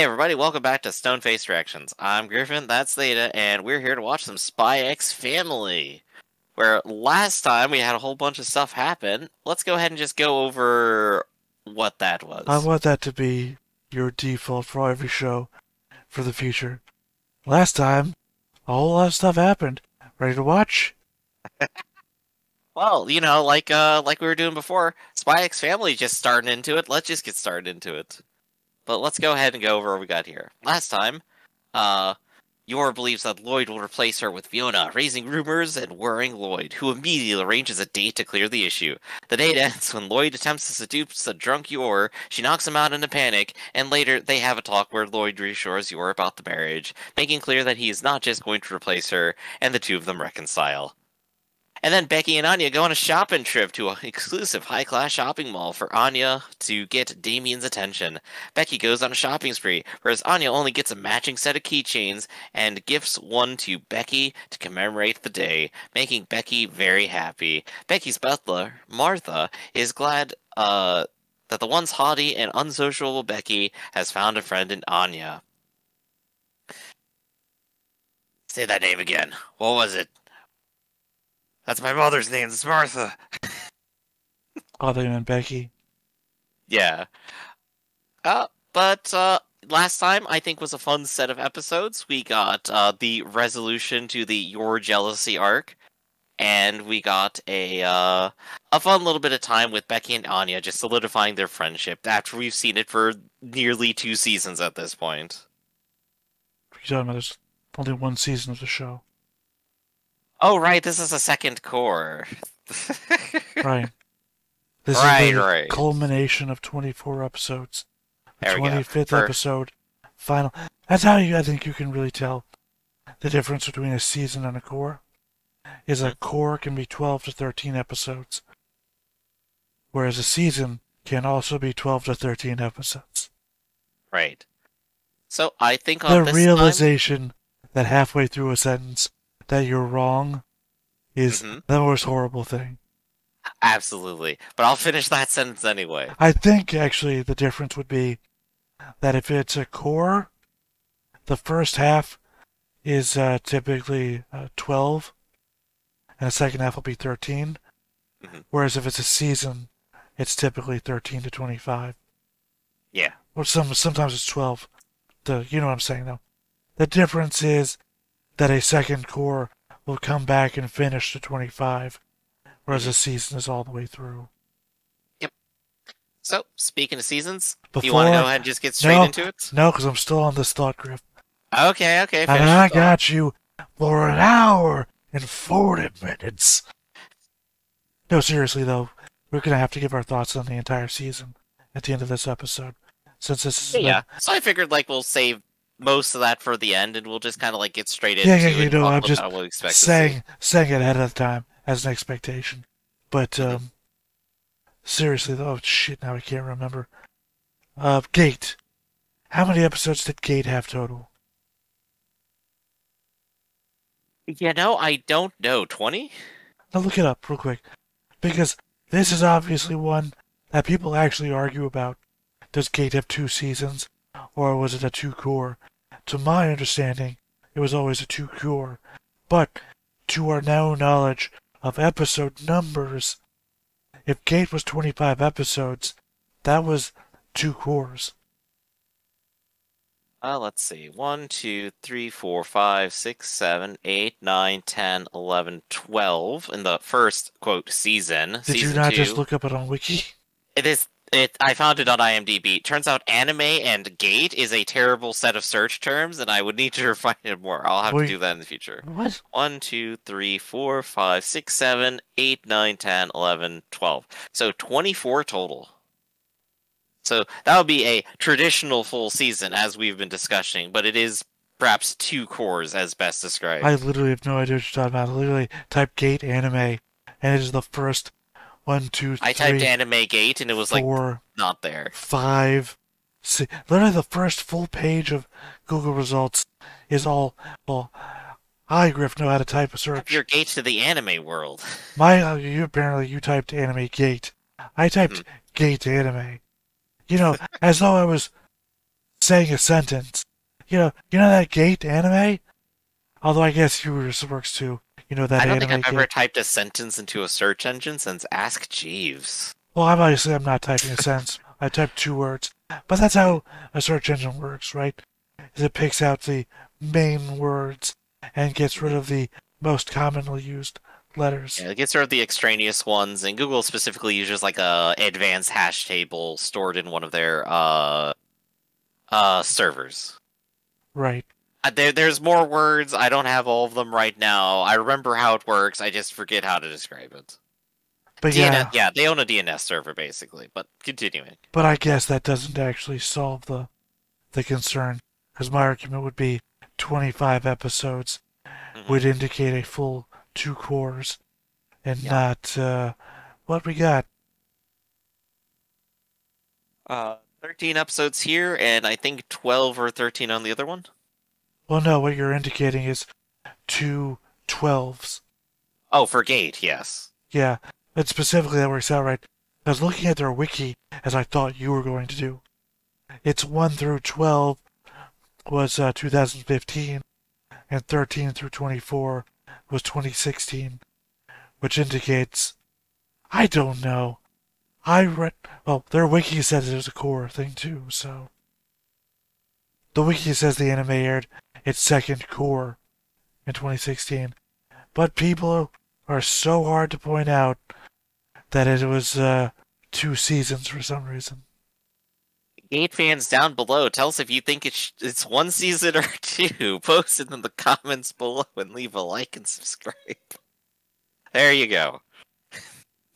Hey everybody, welcome back to Stone-Faced Reactions. I'm Griffin, that's Theta, and we're here to watch some Spy X Family. Where last time we had a whole bunch of stuff happen. Let's go ahead and just go over what that I was. want that to be your default for every show for the future. Last time, a whole lot of stuff happened. Ready to watch? Well, like we were doing before, Spy X Family just starting into it. Let's just get started into it. But let's go ahead and go over what we got here. Last time, uh, Yor believes that Lloyd will replace her with Fiona, raising rumors and worrying Lloyd, who immediately arranges a date to clear the issue. The date ends when Lloyd attempts to seduce the drunk Yor, she knocks him out in a panic, and later they have a talk where Lloyd reassures Yor about the marriage, making clear that he is not just going to replace her, and the two of them reconcile. And then Becky and Anya go on a shopping trip to an exclusive high-class shopping mall for Anya to get Damien's attention. Becky goes on a shopping spree, whereas Anya only gets a matching set of keychains and gifts one to Becky to commemorate the day, making Becky very happy. Becky's butler, Martha, is glad that the once haughty and unsociable Becky has found a friend in Anya. Say that name again. What was it? That's my mother's name. It's Martha. Other than Becky. Yeah. But last time I think was a fun set of episodes. We got the resolution to the Your Jealousy arc, and we got a fun little bit of time with Becky and Anya just solidifying their friendship after we've seen it for nearly 2 seasons at this point. What are you talking about? There's only one season of the show. Oh right, this is a second core. Right. This is the culmination of 24 episodes. The 25th episode, final. That's how I think you can really tell the difference between a season and a core. Is a core can be 12 to 13 episodes, whereas a season can also be 12 to 13 episodes. Right. So I think the realization that halfway through a sentence that you're wrong is the most horrible thing. Absolutely. But I'll finish that sentence anyway. I think, actually, the difference would be that if it's a core, the first half is typically 12, and the second half will be 13. Whereas if it's a season, it's typically 13 to 25. Yeah. Or sometimes it's 12. You know what I'm saying, though. The difference is that a second core will come back and finish to 25, whereas a season is all the way through. Yep. So, speaking of seasons, do you want to go ahead and just get straight into it? No, because I'm still on this thought, Griff. Okay. And I got you for an hour and 40 minutes. No, seriously, though, we're going to have to give our thoughts on the entire season at the end of this episode. Since this is... Yeah. So I figured, we'll save most of that for the end, and we'll just kind of get straight into it. Yeah, no, I'm just saying it ahead of time as an expectation. But seriously though, shit, now I can't remember. Gate. How many episodes did Gate have total? I don't know. 20? Now look it up real quick, because this is obviously one that people actually argue about. Does Gate have 2 seasons? Or was it a 2-core? To my understanding, it was always a 2-core. But, to our now knowledge of episode numbers, if Gate was 25 episodes, that was 2 cores. Let's see. 1, 2, 3, 4, 5, 6, 7, 8, 9, 10, 11, 12 in the first, quote, season. Did you not just look up it on Wiki? I found it on IMDb. Turns out anime and gate is a terrible set of search terms, and I would need to refine it more. I'll have to do that in the future. What? 1, 2, 3, 4, 5, 6, 7, 8, 9, 10, 11, 12. So 24 total. So that would be a traditional full season, as we've been discussing, but it is perhaps 2 cores as best described. I literally have no idea what you're talking about. I literally typed gate anime, and it is the first 1, 2, 3. I typed anime gate and it was 4, not there. 5, 6. Literally the first full page of Google results is all. Well, I, Griff, know how to type a search. Type your gate to the anime world. You typed anime gate. I typed gate anime. As though I was saying a sentence. You know that Gate anime? Although I guess yours works too. You know that I don't anime think I've ever Gate. typed a sentence into a search engine since Ask Jeeves. Well, I'm not typing a sentence. I typed 2 words. But that's how a search engine works, right? Is it picks out the main words and gets rid of the most commonly used letters. Yeah, it gets rid of the extraneous ones, and Google specifically uses like a advanced hash table stored in one of their servers. Right. There's more words. I don't have all of them right now. I remember how it works. I just forget how to describe it. But Yeah, they own a DNS server basically. But continuing. But I guess that doesn't actually solve the concern, because my argument would be 25 episodes would indicate a full 2 cores, and not what we got. 13 episodes here, and I think 12 or 13 on the other one. Well, no, what you're indicating is 2 12s. Oh, for Gate, yes. Yeah, but specifically that works out right. I was looking at their wiki, as I thought you were going to do. It's 1 through 12 was 2015, and 13 through 24 was 2016, which indicates, I don't know. Well, their wiki says it was a core thing too, so. The wiki says the anime aired its second core in 2016, but people are so hard to point out that it was 2 seasons for some reason. Gate fans down below, tell us if you think it's 1 season or 2. Post it in the comments below and leave a like and subscribe. There you go.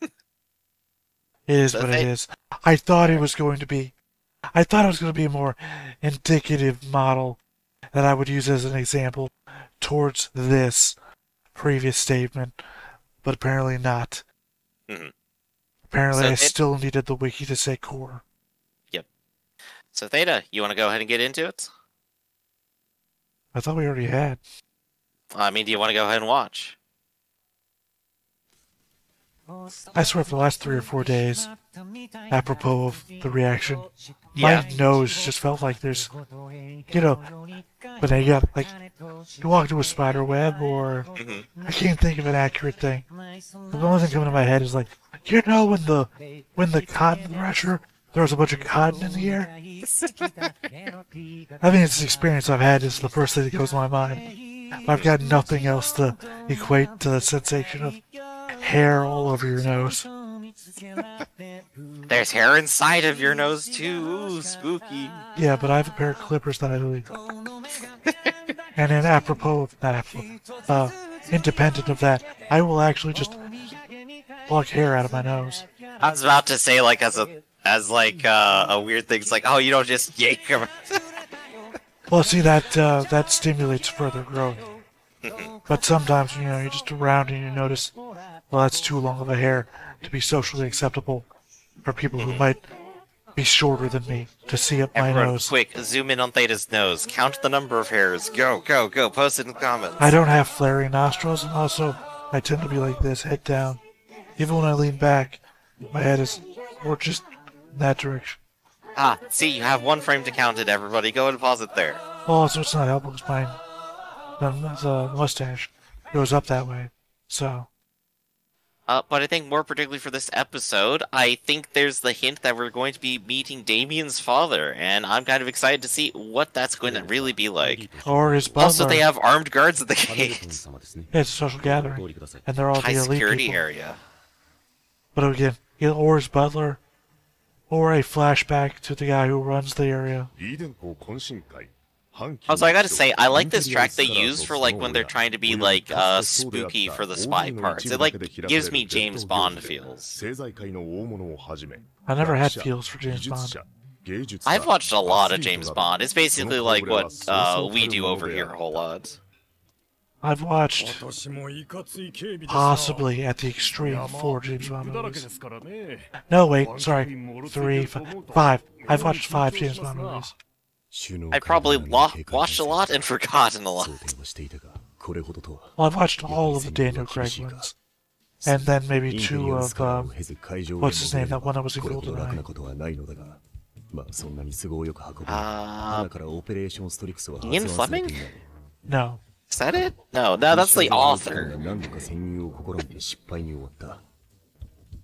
It is what it is. I thought it was going to be a more indicative model that I would use as an example towards this previous statement, but apparently not. Mm-hmm. Apparently I still needed the wiki to say core. Yep. So Theta, you want to go ahead and get into it? I thought we already had. I mean, do you want to go ahead and watch? I swear for the last 3 or 4 days, apropos of the reaction, my nose just felt like there's, when you got, like, you walk through a spider web, or, I can't think of an accurate thing. The only thing coming to my head is like, when the cotton thresher throws a bunch of cotton in the air? I mean, it's an experience I've had, it's the first thing that goes to my mind. I've got nothing else to equate to the sensation of hair all over your nose. There's hair inside of your nose too. Ooh, spooky. Yeah, but I have a pair of clippers that I leave. And in independent of that, I will actually just pluck hair out of my nose. I was about to say, like, as a weird thing. It's like, oh, you don't just yank them. Well, see, that stimulates further growth. But sometimes, you're just around and you notice, well, that's too long of a hair to be socially acceptable for people who might be shorter than me to see up my nose. Quick, zoom in on Theta's nose. Count the number of hairs. Go, go, go. Post it in the comments. I don't have flaring nostrils, and also I tend to be like this, head down. Even when I lean back, my head is more just in that direction. Ah, see, you have 1 frame to count it, everybody. Go and pause it there. Well, also it's not helpful because my mustache goes up that way, so. But I think more particularly for this episode, I think there's the hint that we're going to be meeting Damien's father, and I'm kind of excited to see what that's going to really be like. Or his butler. Also, they have armed guards at the gate. Yeah, it's a social gathering, and they're all high the elite security people. area. But again, or his butler, or a flashback to the guy who runs the area. Also, I gotta say, I like this track they use for, like, when they're trying to be, like, spooky for the spy parts. It, like, gives me James Bond feels. I never had feels for James Bond. I've watched a lot of James Bond. It's basically like what we do over here a whole lot. I've watched, possibly at the extreme, 4 James Bond movies. No, wait, sorry, 3, 5. I've watched 5 James Bond movies. I probably watched a lot and forgotten a lot. Well, I've watched all of the Daniel Craig ones. And then maybe 2 of, what's his name, that one that was in GoldenEye. Ian Fleming? No. Is that it? No, that's the author.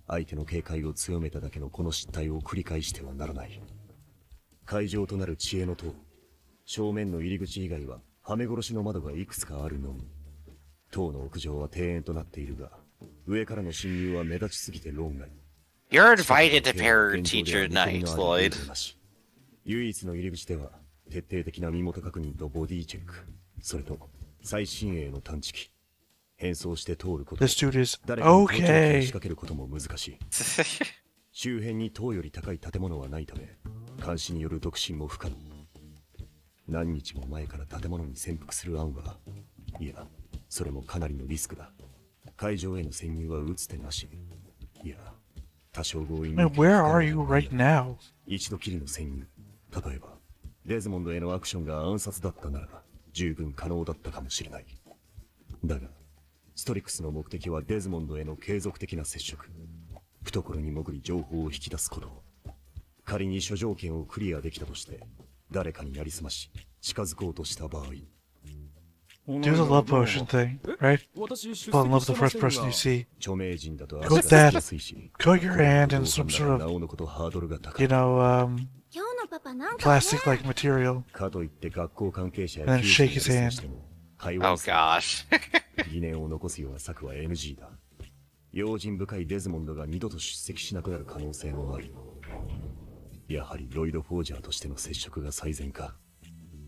相手の警戒を強めただけのこの失態を繰り返してはならない。会場となる知恵の塔、正面の入り口以外ははめ殺しの窓がいくつかあるのみ。塔の屋上は庭園となっているが、上からの侵入は目立ちすぎて論外。You're invited to parent teacher night, Lloyd. 唯一の入り口では徹底的な身元確認とボディチェック、それと最新鋭の探知機。変装して通ること。This dude is 誰かに okay. 仕掛けることも難しい。周辺に塔より高い建物はないため、監視による独身も不可能。何日も前から建物に潜伏する案は、いや、それもかなりのリスクだ。会場への潜入は打つ手なし。いや、多少強引に。Where are you right now? 一度きりの潜入。例えば、デズモンドへのアクションが暗殺だったなら、十分可能だったかもしれない。だが、ストリックスの目的はデズモンドへの継続的な接触。懐に潜り情報を引き出すこと。仮に諸条件をクリアできたとして、誰かになりすまし、近づこうとした場合。Do the love potion thing, right? Fall in love with the first person you see. 著名人だと Put that, coat your hand in some sort of, you know, plastic-like material, かといって学校関係者や and then shake his hand. Oh gosh. 疑念を残すような策は NG だ。用心深いデズモンドが二度と出席しなくなる可能性もある。やはりロイド・フォージャーとしての接触が最善か。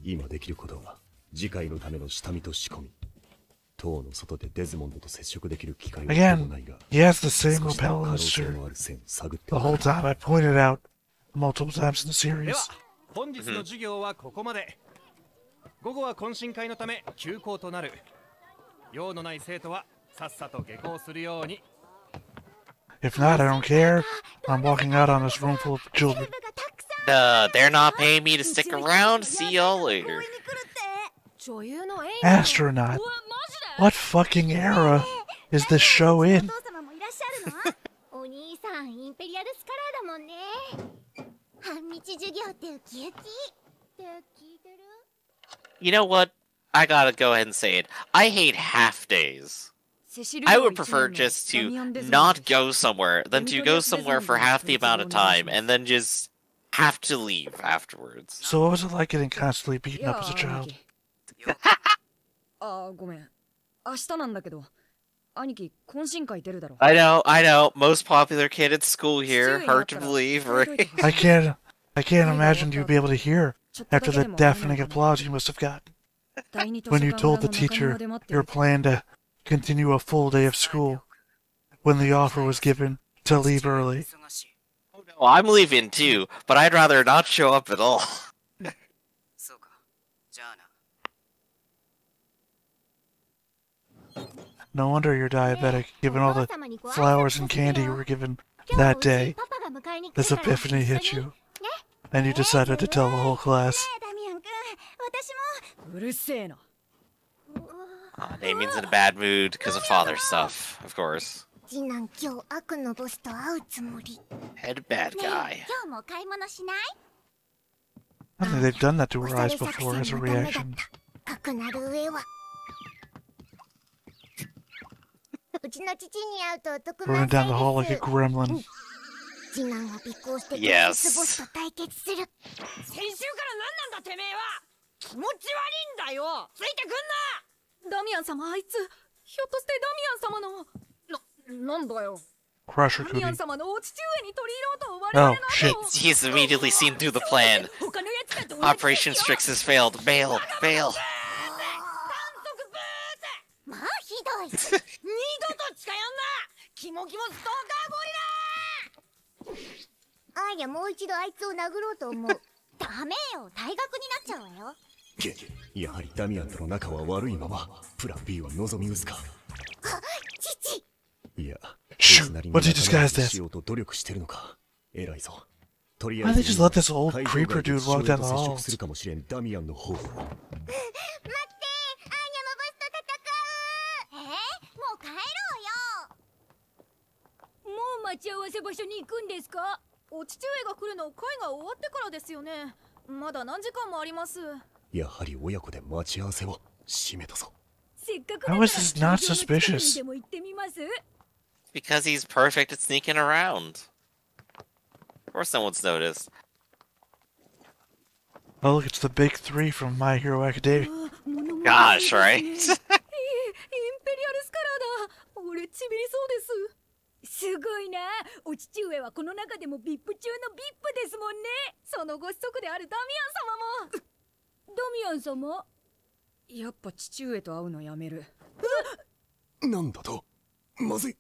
今できることは次回のための下見と仕込み。塔の外でデズモンドと接触できる機会はないが。Again, he has the same repellent the whole time. I pointed out multiple times in the series. では本日の授業はここまで。午後は懇親会のため休校となる。用のない生徒はさっさと下校するように。If not, I don't care. I'm walking out on this room full of children. They're not paying me to stick around. See y'all later. Astronaut. What fucking era is this show in? You know what? I gotta go ahead and say it. I hate half days. I would prefer just to not go somewhere than to go somewhere for half the amount of time and then just have to leave afterwards. So what was it like getting constantly beaten up as a child? I know. Most popular kid at school here. Hard to believe, right? I can't imagine you'd be able to hear after the deafening applause you must have gotten when you told the teacher you were planning to continue a full day of school when the offer was given to leave early. Well, I'm leaving too, but I'd rather not show up at all. No wonder you're diabetic, given all the flowers and candy you were given that day. This epiphany hit you, and you decided to tell the whole class. Damien's in a bad mood because of father stuff, of course. Head bad guy. I think they've done that to her eyes before as a reaction. Running down the hall like a gremlin. Yes. ダミアン様、あいつひょっとしてダミアン様のなんだよ。 Crusher ダミアン Cootie. 様のお父上に取り入ろうと我々 Oh, の shit. He's immediately seen through the plan. 他のやつらと同じ Operation Strix has failed. Bail. Bail. まあひどい。二度と近寄んな。キモキモストーカーゴリラ。あやもう一度あいつを殴ろうと思う。ダメよ、退学になっちゃうわよ。やはりダミアンとの仲は悪いままプラン B は望み薄か。父。いや、 Shoot, what did you disguise this? しようと努力してるのか。偉いぞ。とり Why あ did え they ず just let this old creeper dude walk down the 接 hall? 触するかもしれんダミアンの方。待って、アーニャのボスと戦う。もう帰ろうよ。もう待ち合わせ場所に行くんですか？お父上が来るの会が終わってからですよね。まだ何時間もあります。やはり親子で待ち合わせを閉めたぞ。 How is this not suspicious? Because he's perfect at sneaking around. Of course no one's noticed. Oh, look, it's the big three from My Hero Academia. Gosh, right? インペリアルスカラーだ。俺ちびりそうです。すごいな。お父上はこの中でもビップ中のビップですもんね。そのご子息であるダミアン様も。ダミアン様？やっぱ父上と会うのやめる。なんだと？まずい。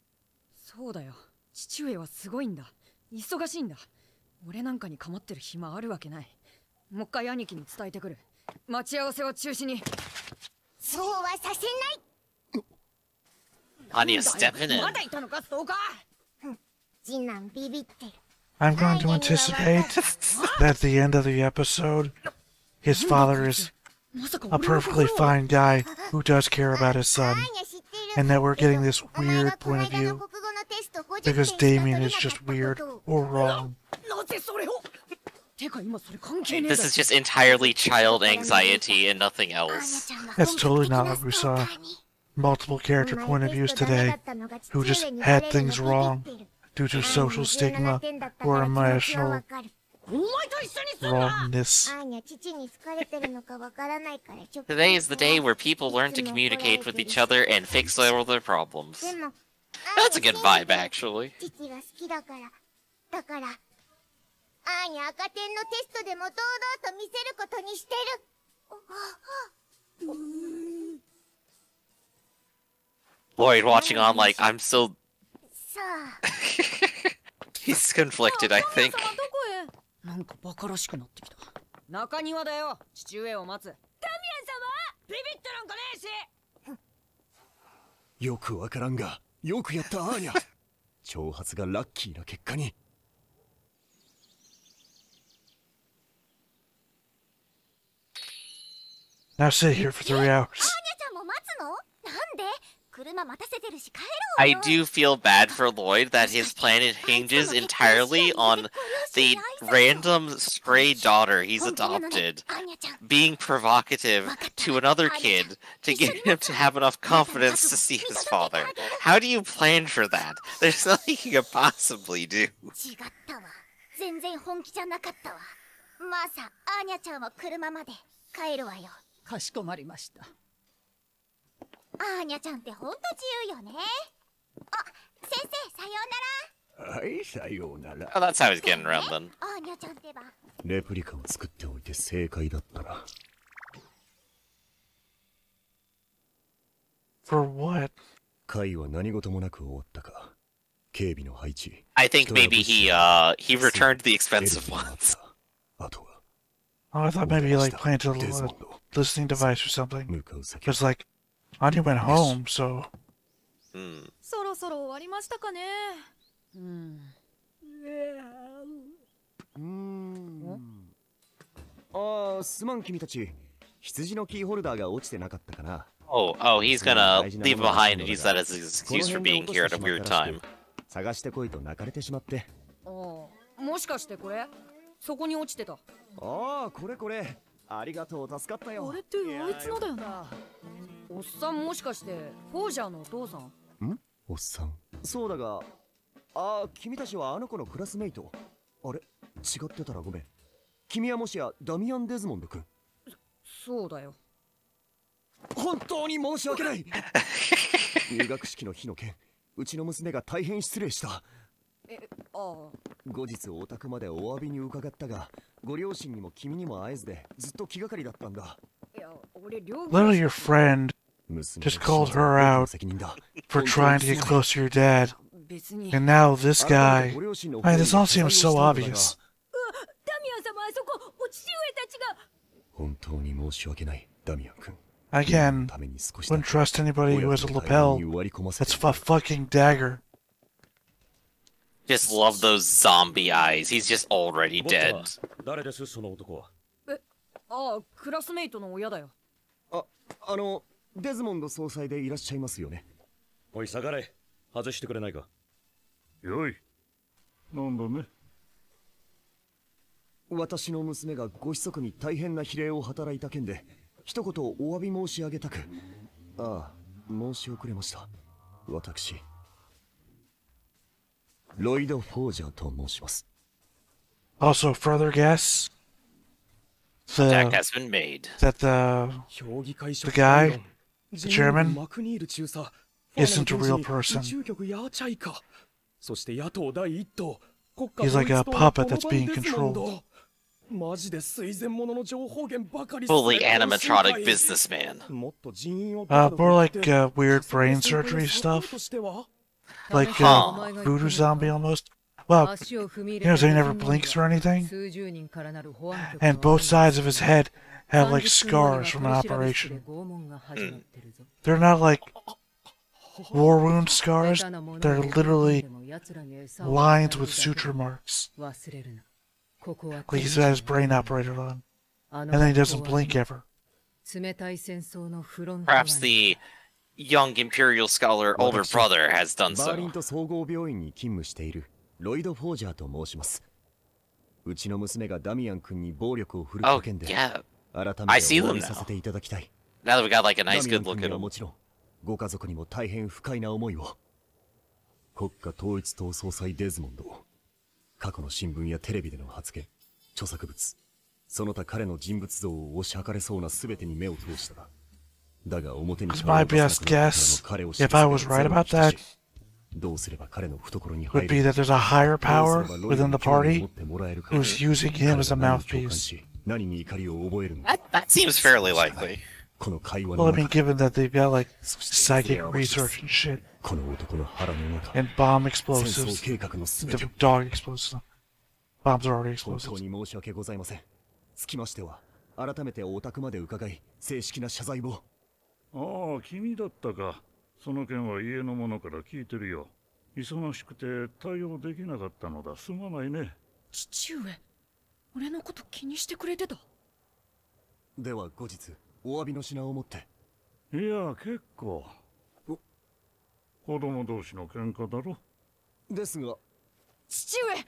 そうだよ。父上はすごいんだ。忙しいんだ。俺なんかに構ってる暇あるわけない。もう一回兄貴に伝えてくる。待ち合わせは中止に。そうはさせない。Anya stepping in. まだいたのか、ストーカー。次男ビビってる。 I'm going to anticipate that at the end of the episode, his father is a perfectly fine guy who does care about his son, and that we're getting this weird point of view because Damien is just weird or wrong. なぜそれを。てか今それ関係ねえ This is just entirely child anxiety and nothing else. That's totally not what we saw. Multiple character point of views today who just had things wrong due to social stigma or emotional wrongness. Today is the day where people learn to communicate with each other and fix all their problems. That's a good vibe, actually. だからアーニャ赤点のテストでも堂々と見せることにしてる。 Lloyd watching on like, I'm still... さあ He's conflicted, I think. なんかバカらしくなってきた。中庭だよ。父上を待つ。ダミアン様、ビビってなんかねえし。よくわからんが、よくやったアーニャ。挑発がラッキーな結果に。Now sit here for 3 hours. アーニャちゃんも待つの？なんで？車待たせてるし帰ろう I よ。 do feel bad for Lloyd that his planet hinges entirely on the random stray daughter he's adopted being provocative to another kid to get him to have enough confidence to see his father. How do you plan for that? There's nothing you could possibly do. 違ったわ。全然本気じゃなかったわ。まあさ、アーニャちゃんは車まで帰るわよ。かしこまりました。アーニャちゃんってほんと自由よね。あ、先生、さようなら。はい、さようなら。 Oh, that's how he's getting around then. アーニャちゃんってば。レプリカを作っておいて正解だったな。For what? 会は何事もなく終わったか。警備の配置。 I think maybe he returned the expensive ones. あとは Oh, I thought maybe he like planted a listening device or something. 向かう先。 Because like, Anya went home, so そろそろ終わりましたかね。ああ、すまん君たち。羊のキーホルダーが落ちてなかったかな。 Oh, he's gonna leave him behind and use that as his excuse for being here at a weird time. 探してこいと泣かれてしまって。ああ、もしかしてこれ？そこに落ちてた。ああ、これこれ。ありがとう、助かったよ。あれってあいつのだよな。おっさんもしかしてフォージャーのお父さん？ん？おっさん。そうだが、ああ、君たちはあの子のクラスメイト。あれ？違ってたらごめん。君はもしやダミアン・デズモンド君？そうだよ。本当に申し訳ない。入学式の日の件、うちの娘が大変失礼した。ああ。後日お宅までお詫びに伺ったが、ご両親にも君にも会えずでずっと気がかりだったんだ。いや、俺両 literally your friend just called her out for trying to get close to your dad. 別に。 And now this guy. I mean, this all seems so obvious. ダミアン様、あそこお父上たちが。本当に申し訳ない、ダミアン君。 Again, wouldn't trust anybody who has a lapel. That's a fucking dagger. Just love those zombie eyes. He's just already dead. 誰ですその男は？ああ、クラスメイトの親だよ。デズモンド総裁でいらっしゃいますよね。おい下がれ。外してくれないか。よい。なんだね。私の娘がご子息に大変な非礼を働いた件で一言お詫び申し上げたく。ああ、申し遅れました。私ロイド・フォージャーと申します。 Also, further guess Check has been made. that the guy, the chairman, isn't a real person. He's like a puppet that's being controlled. Fully animatronic businessman. More like weird brain surgery stuff. Like voodoo zombie almost. Well, so he never blinks or anything. And both sides of his head have like scars from an operation. They're not like war wound scars. They're literally lines with suture marks. Like he's had his brain operated on. And then he doesn't blink ever. Perhaps the young Imperial scholar older brother has done so. ロイド・フォージャーと申します。うちの娘がダミアン君に暴力を振るった件で、改めてお詫びさせていただきたい。Now that we got like a nice ダミア good ン look 君 at には him. もちろん、ご家族にも大変不快な思いを。国家統一党総裁デズモンド。過去の新聞やテレビでの発言、著作物、その他彼の人物像を推し量れそうな全てに目を通した。だが表に My best guess, if I was right about that, would be that there's a higher power within the party who's using him as a mouthpiece. That seems fairly likely. Well, I mean, given that they've got like psychic research and shit, and bomb explosives, dog explosives. Bombs are already explosives. つきましては、改めてお宅まで伺い、正式な謝罪を。ああ、君だったか。その件は家の者から聞いてるよ。忙しくて対応できなかったのだ。すまないね。父上、俺のこと気にしてくれてた。では後日、お詫びの品を持って。いや、結構。子供同士の喧嘩だろ。ですが、父上、デズ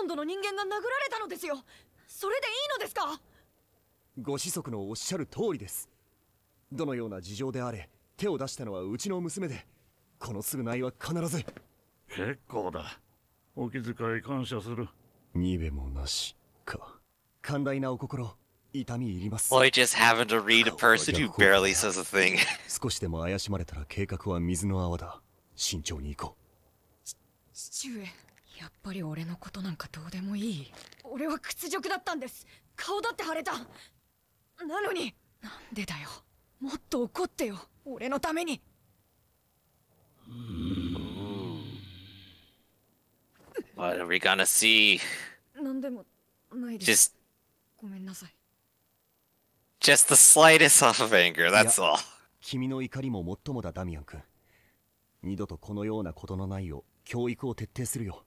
モンドの人間が殴られたのですよ。それでいいのですか？ご子息のおっしゃる通りです。どのような事情であれ、手を出したのはうちの娘で、この償いは必ず。結構だ。お気遣い感謝する。にべもなしか。寛大なお心、痛み入ります。Boy, just having to read a person who barely says a thing. 少しでも怪しまれたら計画は水の泡だ。慎重に行こう。父上、やっぱり俺のことなんかどうでもいい。俺は屈辱だったんです。顔だって腫れた。なのに、なんでだよ。もっと怒ってよ。俺のために。What are we gonna see? なんでもないです。ごめんなさい。Just the slightest off of anger, that's all. 君の怒りももっともだ、ダミアン君。二度とこのようなことのないよう教育を徹底するよ。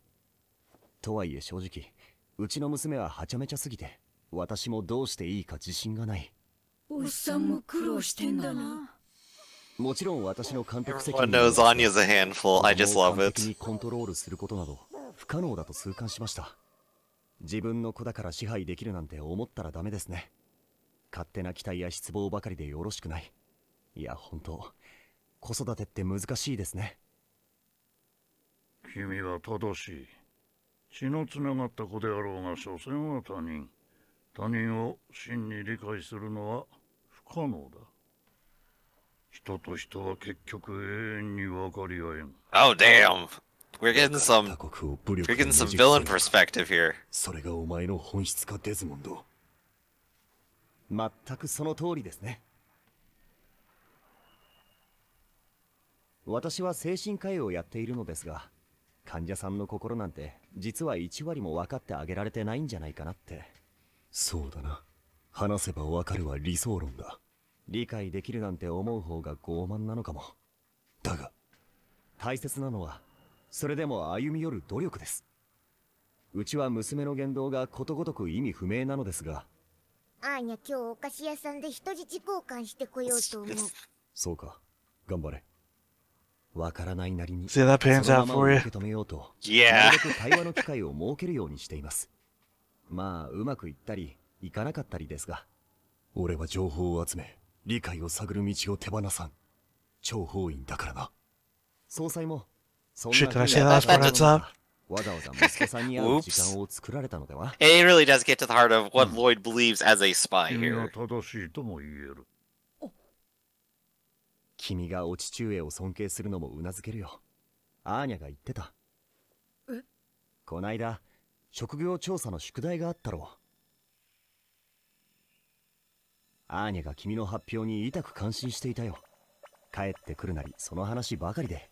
とはいえ正直、うちの娘ははちゃめちゃすぎて、私もどうしていいか自信がない。おっさんも苦労してんだな。もちろん私の監督責 Everyone 任 knows Anya's a handful. I just love 完 it. 璧にコントロールすることなど不可能だと痛感しました。自分の子だから支配できるなんて思ったらダメですね。勝手な期待や失望ばかりでよろしくない。いや本当、子育てって難しいですね。君は正しい。血のつながった子であろうが所詮は他人。他人を真に理解するのは不可能だ。人と人は結局永遠に分かり合えん。Oh damn. We're getting some villain perspective here. それがお前の本質か、デズモンド。全くその通りですね。私は精神科医をやっているのですが、患者さんの心なんて実は1割も分かってあげられてないんじゃないかなって。そうだな。話せば分かるは理想論だ。理解できるなんて思う方が傲慢なのかも。だが大切なのはそれでも歩み寄る努力です。うちは娘の言動がことごとく意味不明なのですが、アーニャ今日お菓子屋さんで人質交換してこようと思う。そうか、頑張れ。わからないなりに See, that pans out for you. 受け止めようと、Yeah. なるべく対話の機会を設けるようにしています。まあうまくいったりいかなかったりですが、俺は情報を集め理解を探る道を手放さん諜報員だからな。総裁もそんな Shit, did I 風 say に that last part? It's up. わざわざ息子さんに会う時間を作られたのでは。 It really does get to the heart of what Lloyd believes as a spy 君は here. 正しいとも言える。君がお父上を尊敬するのもうなずけるよ。アーニャが言ってた。え？こないだ職業調査の宿題があったろう。アーニャが君の発表に痛く感心していたよ。帰ってくるなりその話ばかりで。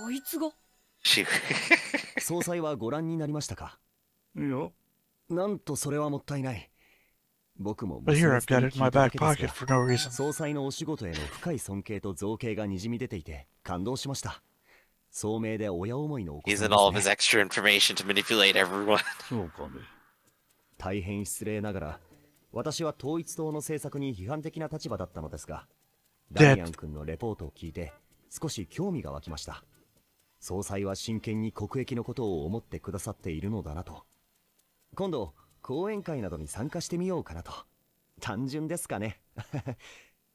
あいつが？ Shoot. 総裁はご覧になりましたか？いや、なんとそれはもったいない。僕も But here I've got it in my back pocket for no reason. 総裁のお仕事への深い尊敬と造形がにじみ出ていて感動しました。聡明で親思いのお子さん He's です in all of his ね。 extra information to manipulate everyone. そうかね。大変失礼ながら私は統一党の政策に批判的な立場だったのですが、ダミアン君のレポートを聞いて少し興味が湧きました。総裁は真剣に国益のことを思ってくださっているのだなと。今度講演会などに参加してみようかなと。単純ですかね。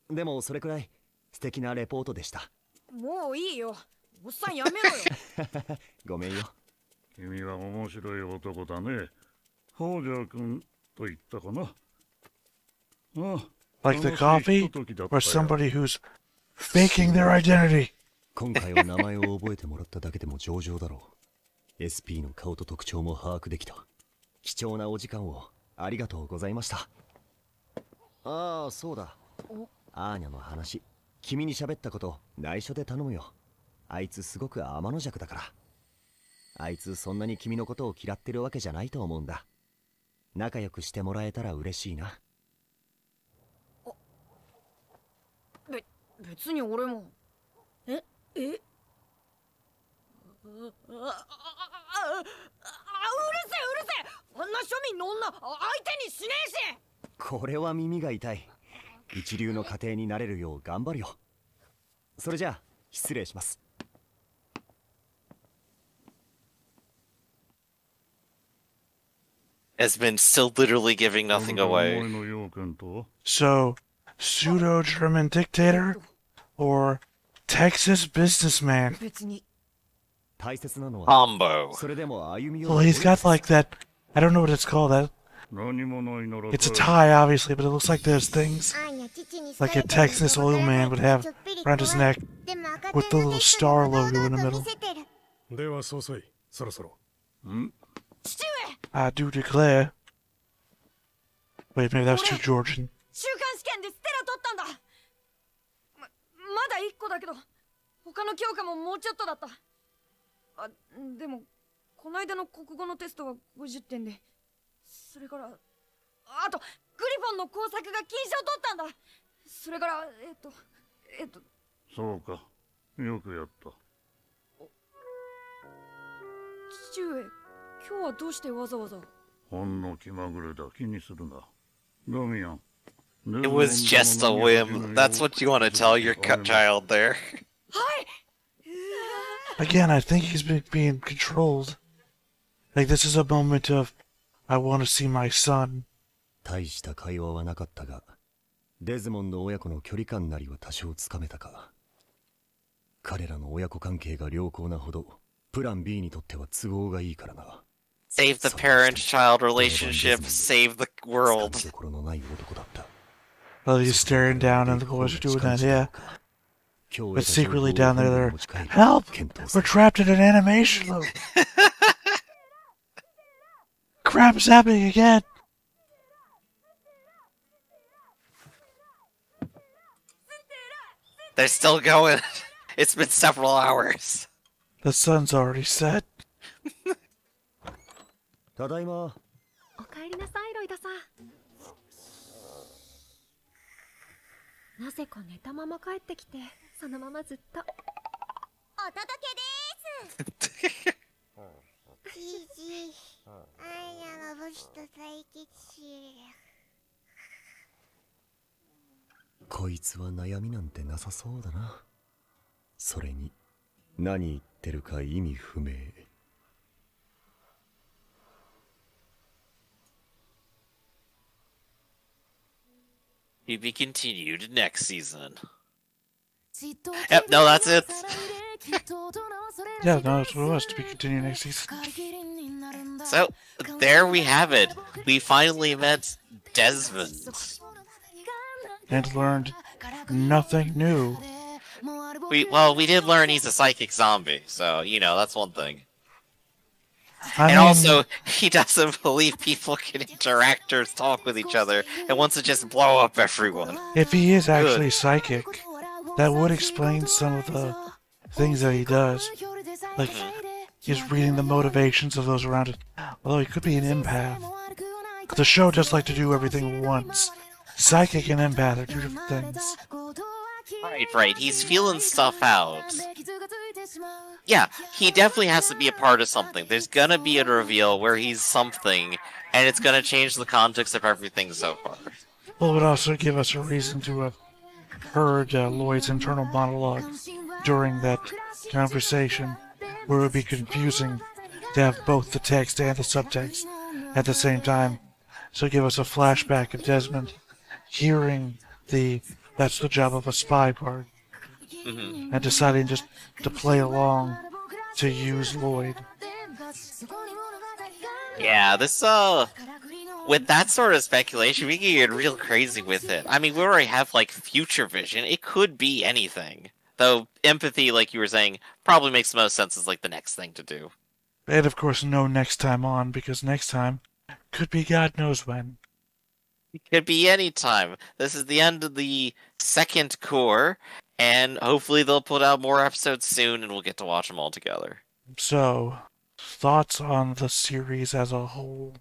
でもそれくらい素敵なレポートでした。もういいよ。おっさんやめろよ。ごめんよ。君は面白い男だね。ホージャー君と言ったかな。ああ、 Like the 楽しい coffee? ひとときだった Or よ。 somebody who's faking their identity? 今回は名前を覚えてもらっただけでも上々だろう。SP の顔と特徴も把握できた。貴重なお時間をありがとうございました。ああ、そうだ。アーニャの話、君に喋ったこと内緒で頼むよ。あいつすごく天の弱だから。あいつそんなに君のことを嫌ってるわけじゃないと思うんだ。仲良くしてもらえたら嬉しいな。別に俺も。えうるせえうるせえ。あんな庶民の女相手にしねえし。これは耳が痛い。一流の家庭になれるよう頑張るよ。それじゃあ失礼します。Has been still literally giving nothing お away. 前の要件とは？ So, pseudo-German dictator? Or Texas businessman? 別に。大切なのは Combo. それでも歩み寄 Well, he's got like that. I don't know what it's called. That 何もないなら it's a 帰る。 tie, obviously, but it looks like those things アーニャ父に like a Texas oil man would have around his neck でも赤 with the 点が little でき star たの logo を in the 堂々と middle. 見せてる。では総裁、そろそろ。父上。 I do declare. Wait, maybe that was too Georgian. 中間試験でステラ取ったんだ。まだ1個だけど他の教科ももうちょっとだった。あ、でもこの間の国語のテストは50点で、それからあとグリフォンの工作が金賞取ったんだ。それからそうか。よくやった。父上、今日はどうしてわざわざ。ほんの気まぐれだ。気にするな。ダミアン。 It was just a whim. That's what you want to tell your child there. はい。 Again, I think he's being controlled. Like, this is a moment of, I want to see my son. 大した会話はなかったが、デズモンド親子の距離感なりは多少つかめたか。彼らの親子関係が良好なほど、プラン B にとっては都合がいいからな。Save the parent-child relationship, save the world. 掴みどころのない男だった。 Well, he's staring down and the boys are doing that, yeah. But secretly down there, they're, help! We're trapped in an animation loop! Crap is happening again! They're still going. It's been several hours. The sun's already set. ただいま。おかえりなさい、ロイドさん。なぜか寝たまま帰ってきて、そのままずっと。お届けでーす。じいじ、アーニャが武士と対決し。こいつは悩みなんてなさそうだな。それに何言ってるか意味不明。To be continued next season. Yep, no, that's it. Yeah, no, that's what it was, to be continued next season. So, there we have it. We finally met Desmond. And learned nothing new. We did learn he's a psychic zombie, so, you know, that's one thing. I mean, Also, he doesn't believe people can interact or talk with each other, and wants to just blow up everyone. if he is actually psychic, that would explain some of the things that he does. Like, he's reading the motivations of those around it. Although he could be an empath. But the show does like to do everything once. Psychic and empath are two different things. Right. He's feeling stuff out. Yeah, he definitely has to be a part of something. There's gonna be a reveal where he's something, and it's gonna change the context of everything so far. Well, it would also give us a reason to have heard Lloyd's internal monologue during that conversation, where it would be confusing to have both the text and the subtext at the same time. So give us a flashback of Desmond hearing the "that's the job of a spy" part, and deciding just to play along to use Lloyd. Yeah, this, with that sort of speculation, we can get real crazy with it. I mean, we already have, like, future vision. It could be anything. Though, empathy, like you were saying, probably makes the most sense as, like, the next thing to do. And of course, no next time on, because next time could be God knows when. It could be any time. This is the end of the second core, and hopefully they'll put out more episodes soon, and we'll get to watch them all together. So, thoughts on the series as a whole?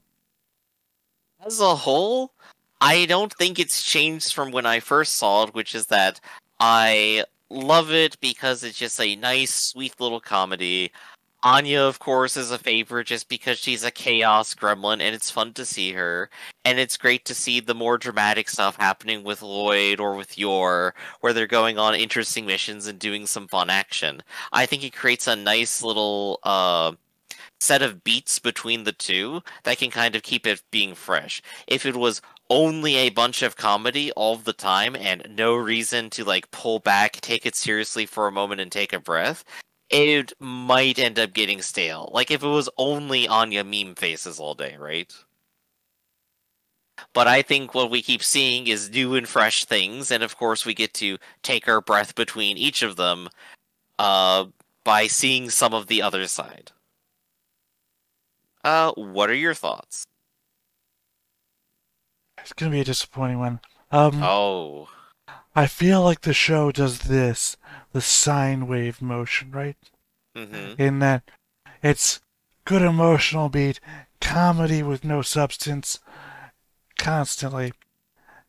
As a whole, I don't think it's changed from when I first saw it, which is that I love it because it's just a nice, sweet little comedy. Anya, of course, is a favorite just because she's a chaos gremlin, and it's fun to see her. And it's great to see the more dramatic stuff happening with Lloyd or with Yor, where they're going on interesting missions and doing some fun action. I think it creates a nice little set of beats between the two that can kind of keep it being fresh. If it was only a bunch of comedy all the time and no reason to like pull back, take it seriously for a moment and take a breath, it might end up getting stale. Like if it was only Anya meme faces all day, right? But I think what we keep seeing is new and fresh things, and of course we get to take our breath between each of them by seeing some of the other side. What are your thoughts? It's gonna be a disappointing one. Oh. I feel like the show does this, the sine wave motion, right? Mm-hmm. In that it's good emotional beat, comedy with no substance, constantly.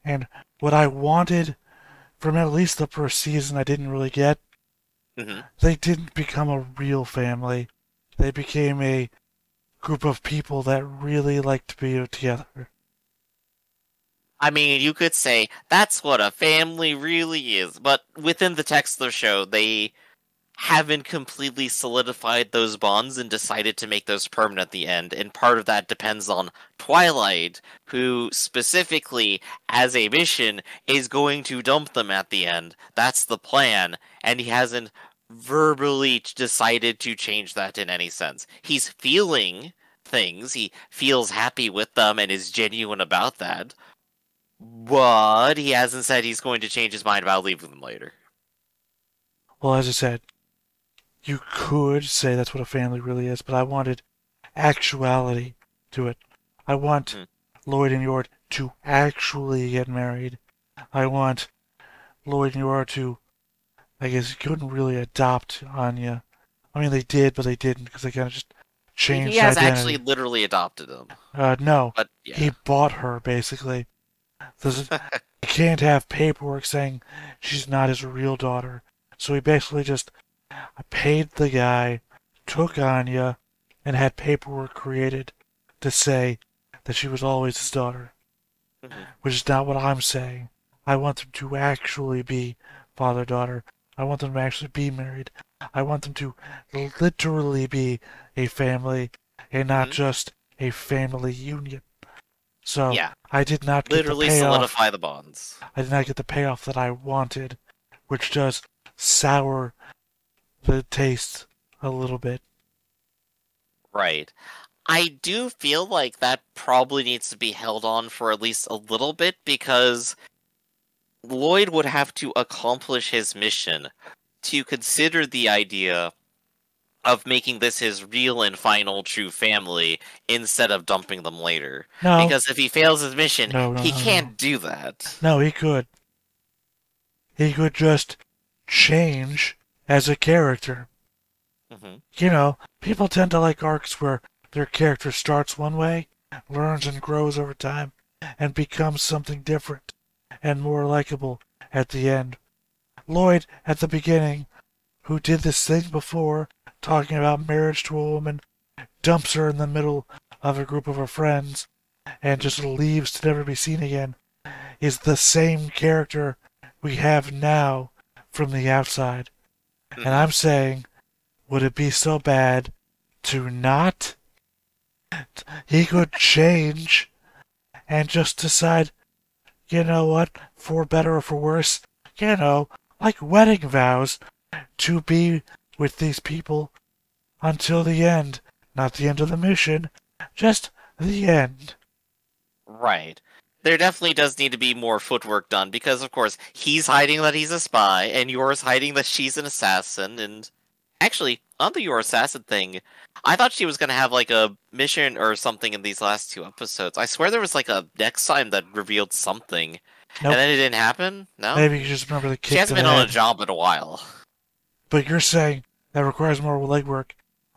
And what I wanted from at least the first season I didn't really get. Mm-hmm. They didn't become a real family. They became a group of people that really like to be together. I mean, you could say that's what a family really is, but within the text of the show, they haven't completely solidified those bonds and decided to make those permanent at the end, and part of that depends on Twilight, who specifically, as a mission, is going to dump them at the end. That's the plan, and he hasn't verbally decided to change that in any sense. He's feeling things, he feels happy with them and is genuine about that, but he hasn't said he's going to change his mind about leaving them later. Well, as I said, you could say that's what a family really is, but I wanted actuality to it. I want Lloyd and Yor to actually get married. I want Lloyd and Yor to, I guess you couldn't really adopt Anya. I mean, they did, but they didn't, because they kind of just changed He has identity. actually literally adopted him. No, but, yeah. He bought her, basically. You can't have paperwork saying she's not his real daughter. So he basically just paid the guy, took Anya, and had paperwork created to say that she was always his daughter. Mm-hmm. Which is not what I'm saying. I want them to actually be father-daughter. I want them to actually be married. I want them to literally be a family and not just a family union. So Yeah. I did not get Literally the payoff. solidify the bonds. I did not get the payoff that I wanted, which does sour the taste a little bit. Right. I do feel like that probably needs to be held on for at least a little bit, because Lloyd would have to accomplish his mission to consider the idea of making this his real and final true family instead of dumping them later. No. Because if he fails his mission, No, he can't do that. No, he could. He could just change as a character. Mhm. You know, people tend to like arcs where their character starts one way, learns and grows over time, and becomes something different and more likable at the end. Lloyd, at the beginning, who did this thing before, talking about marriage to a woman, dumps her in the middle of a group of her friends, and just leaves to never be seen again, is the same character we have now from the outside. And I'm saying, would it be so bad to not? He could change and just decide, you know what, for better or for worse, you know, like wedding vows, to be with these people until the end. Not the end of the mission, just the end. Right. There definitely does need to be more footwork done, because, of course, he's hiding that he's a spy, and yours hiding that she's an assassin, and... Actually, on the Your Assassin thing, I thought she was going to have, like, a mission or something in these last 2 episodes. I swear there was, like, a next time that revealed something. Nope. And then it didn't happen? No? Maybe you just remember the kick She hasn't to been the on a head. job in a while. But you're saying that requires more legwork.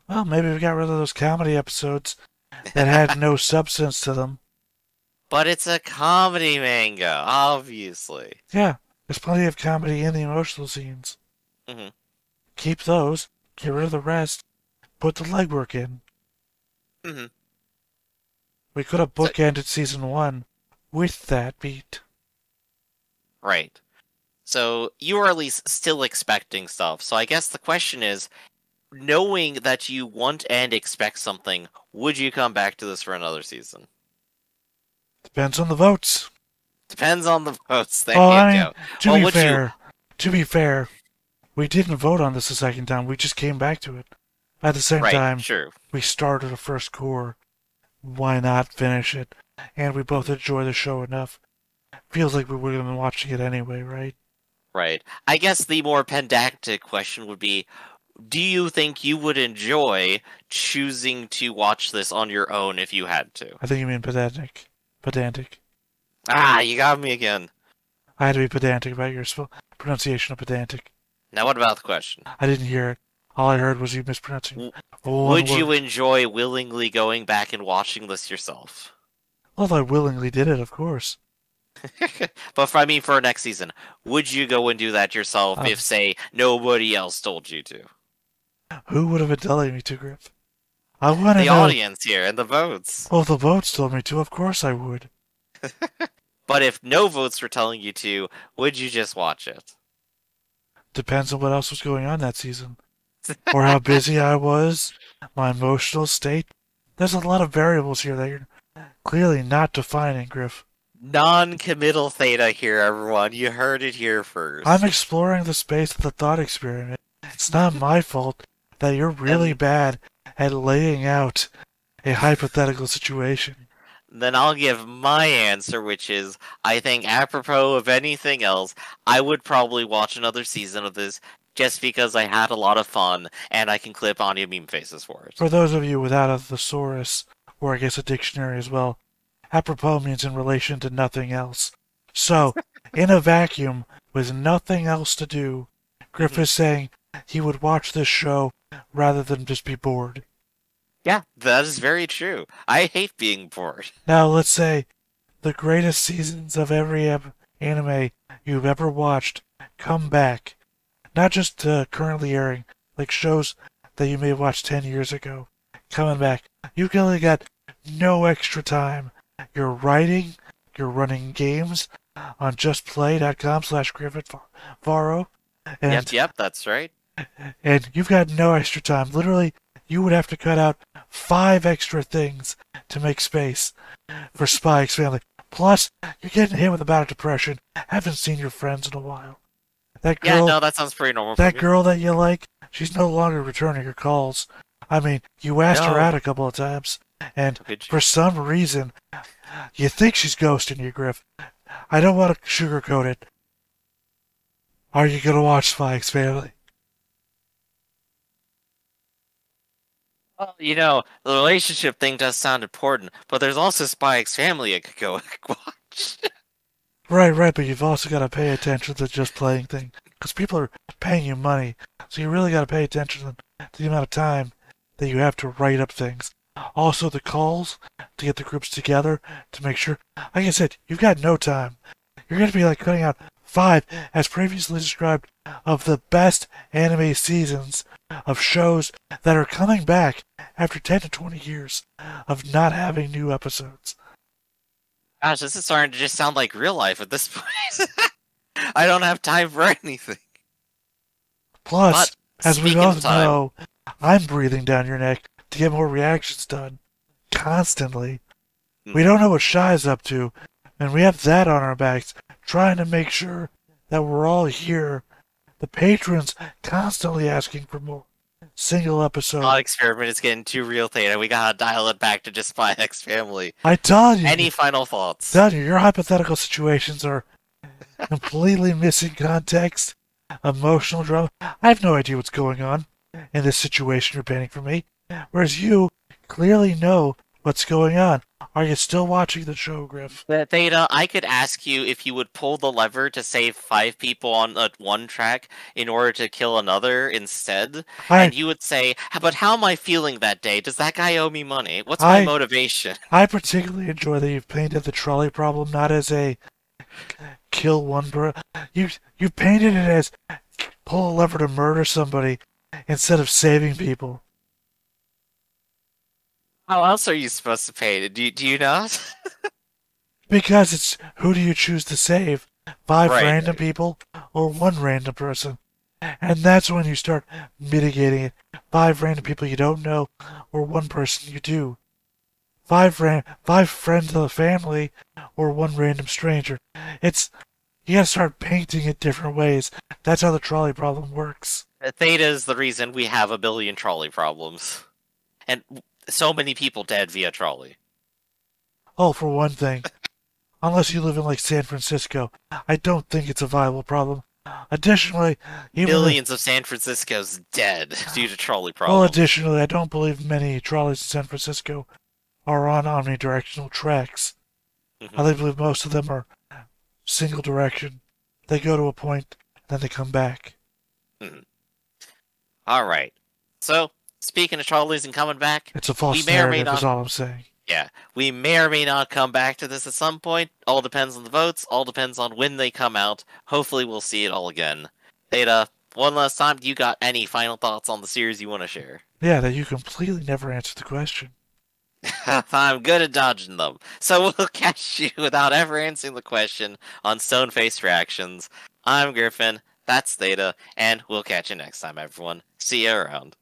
Well, maybe we got rid of those comedy episodes that had no substance to them. But it's a comedy manga, obviously. Yeah, there's plenty of comedy in the emotional scenes. Mhm. Keep those, get rid of the rest, put the legwork in. Mhm. We could have bookended season 1 with that beat. Right. So, you are at least still expecting stuff. So I guess the question is, knowing that you want and expect something, would you come back to this for another season? Depends on the votes. Depends on the votes. There Well, you I mean, go. to Well, be would fair, we didn't vote on this the second time. We just came back to it. At the same Right, time, true. we started a first core. Why not finish it? And we both enjoy the show enough. Feels like we would have been watching it anyway, right? Right. I guess the more pedantic question would be, do you think you would enjoy choosing to watch this on your own if you had to? I think you mean pedantic. Pedantic. Ah, you got me again. I had to be pedantic about your pronunciation of pedantic. Now what about the question? I didn't hear it. All I heard was you mispronouncing. Would you enjoy willingly going back and watching this yourself? Well, I willingly did it, of course. But for next season, would you go and do that yourself if, say, nobody else told you to? Who would have been telling me to, Griff? I want to The know. audience here and the votes. Well, the votes told me to. Of course I would. But if no votes were telling you to, would you just watch it? Depends on what else was going on that season. Or how busy I was, my emotional state. There's a lot of variables here that you're clearly not defining, Griff. Non-committal theta here, everyone. You heard it here first. I'm exploring the space of the thought experiment. It's not my fault that you're really bad at laying out a hypothetical situation. Then I'll give my answer, which is, I think apropos of anything else, I would probably watch another season of this just because I had a lot of fun, and I can clip on your meme faces for it. For those of you without a thesaurus, or I guess a dictionary as well, apropos means in relation to nothing else. So, in a vacuum, with nothing else to do, Griff is saying he would watch this show rather than just be bored. Yeah, that is very true. I hate being bored. Now, let's say the greatest seasons of every anime you've ever watched come back. Not just currently airing, like shows that you may have watched 10 years ago. Coming back. You really got no extra time. You're writing, you're running games on justplay.com/GriffithVaro. Yep, that's right. And you've got no extra time. Literally, you would have to cut out 5 extra things to make space for Spy X Family. Plus, you're getting hit with a bout of depression. Haven't seen your friends in a while. That girl, Yeah, no, that sounds pretty normal. that for me. girl that you like, she's no longer returning your calls. I mean, you asked her out a couple of times, and for some reason, you think she's ghosting you, Griff. I don't want to sugarcoat it. Are you gonna watch Spy X Family? Well, the relationship thing does sound important, but there's also Spy X Family I could go watch. Right, but you've also got to pay attention to just playing things. Because people are paying you money, so you really got to pay attention to the amount of time that you have to write up things. Also, the calls to get the groups together to make sure. Like I said, you've got no time. You're going to be like cutting out 5, as previously described, of the best anime seasons of shows that are coming back after 10 to 20 years of not having new episodes. Gosh, this is starting to just sound like real life at this point. I don't have time for anything. Plus, But, as we speaking of both time- know, I'm breathing down your neck to get more reactions done. Constantly. We don't know what Shy's up to, and we have that on our backs, trying to make sure that we're all here. The patrons constantly asking for more single episode. Thought experiment is getting too real, Theta. We gotta dial it back to just Spy X Family. I told you. Any final thoughts? Tell you, your hypothetical situations are completely missing context, emotional drama. I have no idea what's going on in this situation you're painting for me, whereas you clearly know what's going on. Are you still watching the show, Griff? Theta, I could ask you if you would pull the lever to save 5 people on one track in order to kill another instead, and you would say, but how am I feeling that day? Does that guy owe me money? What's my motivation? I particularly enjoy that you've painted the trolley problem not as a kill one you painted it as pull a lever to murder somebody instead of saving people. How else are you supposed to paint it? Do you not? Because it's who do you choose to save? 5 random people or 1 random person? And that's when you start mitigating it. 5 random people you don't know or 1 person you do. 5 friends of the family or 1 random stranger. You gotta start painting it different ways. That's how the trolley problem works. Theta is the reason we have a billion trolley problems. And so many people dead via trolley. Oh, for one thing. Unless you live in, like, San Francisco, I don't think it's a viable problem. Additionally, Millions of San Francisco's dead due to trolley well, problems. additionally, I don't believe many trolleys in San Francisco are on omnidirectional tracks. I believe most of them are single direction. They go to a point, then they come back. Alright. So, speaking of trolleys and coming back, It's a false we may or may narrative, not, is all I'm saying. Yeah, we may or may not come back to this at some point. All depends on the votes. All depends on when they come out. Hopefully we'll see it all again. Theta, one last time, do you got any final thoughts on the series you want to share? Yeah, that you completely never answered the question. I'm good at dodging them. So we'll catch you without ever answering the question on Stone-Faced Reactions. I'm Griffin, that's Theta, and we'll catch you next time, everyone. See you around.